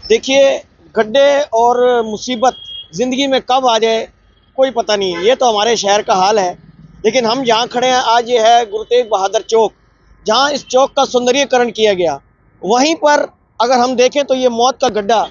देखिए, गड्ढे और मुसीबत ज़िंदगी में कब आ जाए कोई पता नहीं। ये तो हमारे शहर का हाल है। लेकिन हम जहाँ खड़े हैं आज, ये है गुरु तेग बहादुर चौक, जहाँ इस चौक का सौंदर्यीकरण किया गया। वहीं पर अगर हम देखें तो ये मौत का गड्ढा,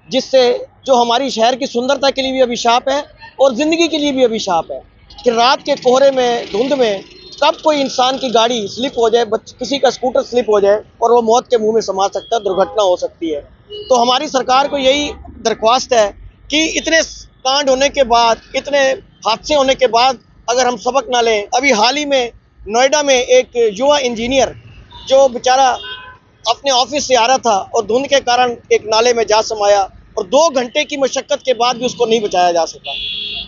जिससे जो हमारी शहर की सुंदरता के लिए भी अभिशाप है और ज़िंदगी के लिए भी अभिशाप है कि रात के कोहरे में, धुंध में कब कोई इंसान की गाड़ी स्लिप हो जाए, किसी का स्कूटर स्लिप हो जाए और वो मौत के मुंह में समा सकता है, दुर्घटना हो सकती है। तो हमारी सरकार को यही दरख्वास्त है कि इतने कांड होने के बाद, इतने हादसे होने के बाद अगर हम सबक ना लें। अभी हाल ही में नोएडा में एक युवा इंजीनियर जो बेचारा अपने ऑफिस से आ रहा था और धुंध के कारण एक नाले में जा समाया और 2 घंटे की मशक्कत के बाद भी उसको नहीं बचाया जा सका।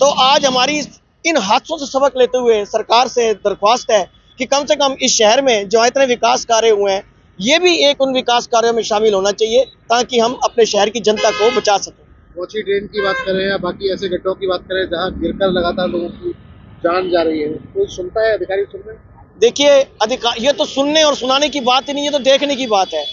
तो आज हमारी इन हादसों से सबक लेते हुए सरकार से दरख्वास्त है कि कम से कम इस शहर में जो इतने विकास कार्य हुए हैं, ये भी एक उन विकास कार्यों में शामिल होना चाहिए ताकि हम अपने शहर की जनता को बचा सकें। कोची ड्रेन की बात करें या बाकी ऐसे गड्ढों की बात करें जहाँ गिरकर लगातार लोगों की जान जा रही है, कोई सुनता है? अधिकारी सुन रहे हैं? देखिए, ये तो सुनने और सुनाने की बात ही नहीं, ये तो देखने की बात है।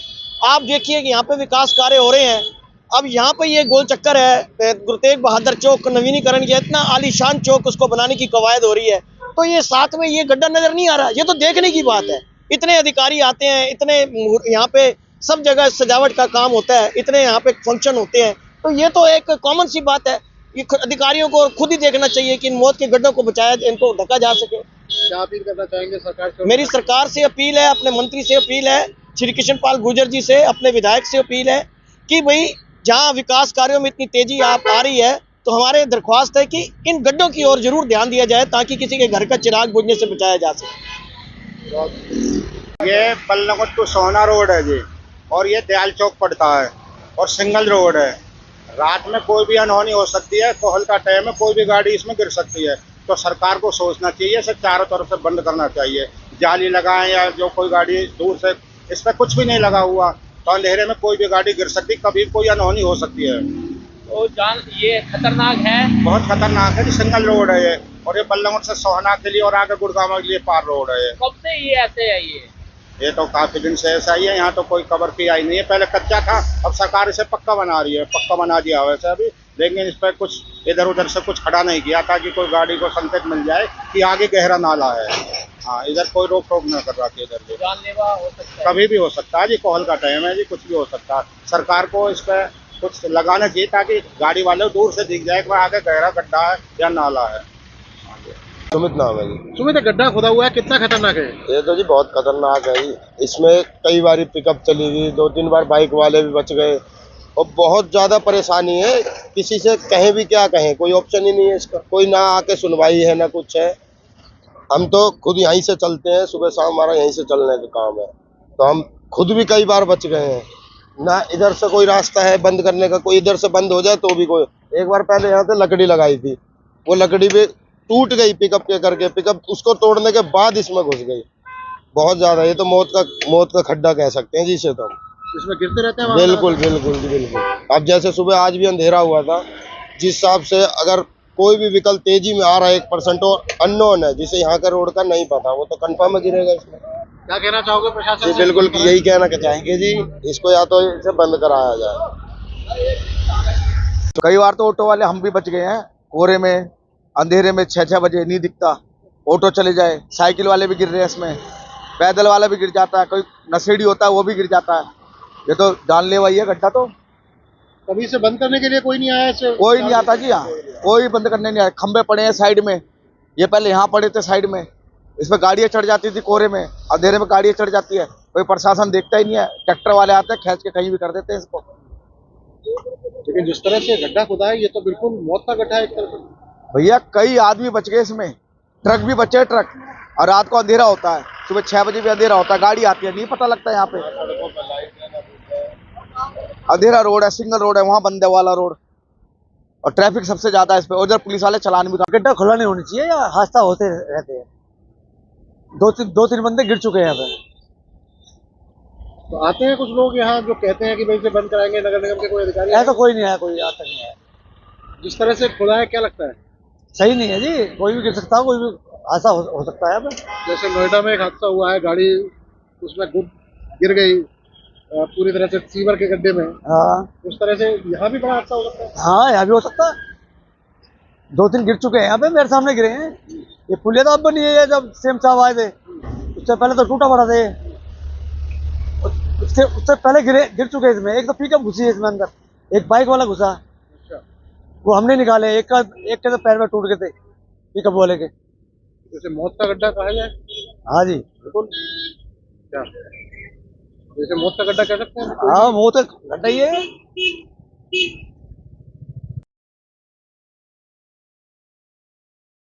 आप देखिए कि यहाँ पे विकास कार्य हो रहे हैं। अब यहाँ पे ये गोल चक्कर है, गुरु तेग बहादुर चौक का नवीनीकरण किया, इतना आलीशान चौक उसको बनाने की कवायद हो रही है, तो ये साथ में ये गड्ढा नजर नहीं आ रहा। ये तो देखने की बात है। इतने अधिकारी आते हैं, इतने यहाँ पे सब जगह सजावट का काम होता है, इतने यहाँ पे फंक्शन होते हैं, तो ये तो एक कॉमन सी बात है। ये अधिकारियों को खुद ही देखना चाहिए कि इन मौत के गड्ढों को बचाया, इनको ढका जा सके। क्या अपील करना चाहेंगे सरकार से? मेरी सरकार से अपील है, अपने मंत्री से अपील है, श्री कृष्ण पाल गुर्जर जी से, अपने विधायक से अपील है कि भाई जहां विकास कार्यों में इतनी तेजी आ रही है तो हमारे दरख्वास्त है कि इन गड्ढों की ओर जरूर ध्यान दिया जाए ताकि किसी के घर का चिराग बुझने से बचाया जा सके। ये बल्लभगढ़ टू सोहना रोड है जी, और ये दयाल चौक पड़ता है और सिंगल रोड है। रात में कोई भी अनहोनी हो सकती है, कोहल का टाइम है, कोई भी गाड़ी इसमें गिर सकती है। तो सरकार को सोचना चाहिए, इसे चारों तरफ से बंद करना चाहिए। जाली लगाएं या जो कोई गाड़ी दूर से, इस पर कुछ भी नहीं लगा हुआ तो अंधेरे में कोई भी गाड़ी गिर सकती, कभी कोई अनहोनी हो सकती है। तो ये खतरनाक है, बहुत खतरनाक है। सिंगल रोड है ये, और ये बल्लभगढ़ से सोहना के लिए और आगे गुड़गांव के लिए पार रोड है। कब से ये ऐसे है? ये तो काफी दिन से ऐसा ही है। यहाँ तो कोई कवर की आई नहीं है, पहले कच्चा था, अब सरकार इसे पक्का बना रही है, पक्का बना दिया वैसे अभी। लेकिन इस पर कुछ इधर उधर से कुछ खड़ा नहीं किया ताकि कोई गाड़ी को संकेत मिल जाए कि आगे गहरा नाला है। हाँ, इधर कोई रोक टोक न कर रहा कि इधर भी जानलेवा हो सकता है, कभी भी हो सकता है जी। कोहल का टाइम है जी, कुछ भी हो सकता है। सरकार को इस पर कुछ लगाना चाहिए ताकि गाड़ी वाले दूर से दिख जाए कि आगे गहरा गड्ढा है या नाला है। सुमित नाम है जी। सुमित, गड्ढा खुदा हुआ है, कितना खतरनाक है? ये तो जी बहुत खतरनाक है जी। इसमें कई बार पिकअप चली गई, 2-3 बार बाइक वाले भी बच गए और बहुत ज्यादा परेशानी है। किसी से कहें भी क्या कहें, कोई ऑप्शन ही नहीं है इसका। कोई ना आके सुनवाई है ना कुछ है। हम तो खुद यहीं से चलते हैं, सुबह शाम हमारा यहीं से चलने का काम है, तो हम खुद भी कई बार बच गए हैं। ना इधर से कोई रास्ता है बंद करने का, कोई इधर से बंद हो जाए तो भी कोई। एक बार पहले यहाँ पे लकड़ी लगाई थी, वो लकड़ी भी टूट गई पिकअप के करके, पिकअप उसको तोड़ने के बाद इसमें घुस गई। बहुत ज्यादा, ये तो मौत का खड्डा कह सकते हैं जी इसे तो हम। इसमें गिरते रहते हैं? बिल्कुल बिल्कुल जी बिल्कुल। अब जैसे सुबह आज भी अंधेरा हुआ था, जिस हिसाब से अगर कोई भी व्हीकल तेजी में आ रहा है 1% और अननोन है, जिसे यहाँ का रोड का नहीं पता, वो तो कंफर्म है गिरेगा इसमें। क्या कहना चाहोगे प्रशासन जी से? बिल्कुल यही कहना चाहेंगे जी, इसको या तो इसे बंद कराया जाए। कई बार तो ऑटो वाले हम भी बच गए हैं, कोहरे में अंधेरे में 6-6 बजे नहीं दिखता, ऑटो चले जाए। साइकिल वाले भी गिर रहे हैं इसमें, पैदल वाला भी गिर जाता है, कोई नशेड़ी होता है वो भी गिर जाता है। ये तो जानलेवा ही है गड्ढा। तो कभी इसे बंद करने के लिए कोई नहीं आया? कोई नहीं आता जी, यहाँ कोई बंद करने नहीं आया। खंबे पड़े हैं साइड में, ये पहले यहाँ पड़े थे साइड में, इसमें गाड़ियाँ चढ़ जाती थी कोहरे में, अंधेरे में गाड़ियाँ चढ़ जाती है, कोई प्रशासन देखता ही नहीं है। ट्रैक्टर वाले आते हैं, खींच के कहीं भी कर देते हैं इसको। लेकिन जिस तरह से गड्ढा खुदा है, ये तो बिल्कुल मौत का गड्ढा है एक तरह से। भैया कई आदमी बच गए इसमें, ट्रक भी बचे, ट्रक। और रात को अंधेरा होता है, सुबह 6 बजे भी अंधेरा होता है, गाड़ी आती है, नहीं पता लगता यहाँ पे। अंधेरा रोड है, सिंगल रोड है, वहाँ बंद है वाला रोड, और ट्रैफिक सबसे ज्यादा है इस पे। उधर पुलिस वाले चलान भी। गड्ढा खुला नहीं होना चाहिए या हादसा होते रहते हैं। 2-3 बंदे गिर चुके हैं यहाँ पे। तो आते हैं कुछ लोग यहाँ जो कहते हैं कि भाई इसे बंद कराएंगे, नगर निगम के कोई अधिकारी? ऐसा कोई नहीं आया, कोई आज तक नहीं आया। जिस तरह से खुला है, क्या लगता है? सही नहीं है जी, कोई भी गिर सकता है, कोई भी हादसा हो सकता है। जैसे नोएडा में एक हादसा हुआ है, गाड़ी उसमें गिर गई, पूरी तरह से सीवर के गड्ढे में है, हाँ उस तरह से यहाँ भी बड़ा हादसा हो सकता है। हाँ, यहाँ भी हो सकता है। 2-3 गिर चुके हैं यहाँ पे, मेरे सामने गिरे हैं। ये पुलिया तो अब बनी है, जब सीएम साहब आए थे उससे पहले तो टूटा पड़ा था ये। उससे पहले गिर चुके हैं इसमें। एक तो पिकअप घुसी है इसमें अंदर, एक बाइक वाला घुसा, अच्छा, वो हमने निकाले। एक के तो पैर में टूट गए थे पिकअप वाले के। जैसे मौत का गड्ढा कहा जाए, हाँ जी बिल्कुल। क्या जैसे मौत का गड्ढा कह सकते हैं। हाँ वो तो गड्ढा ही है।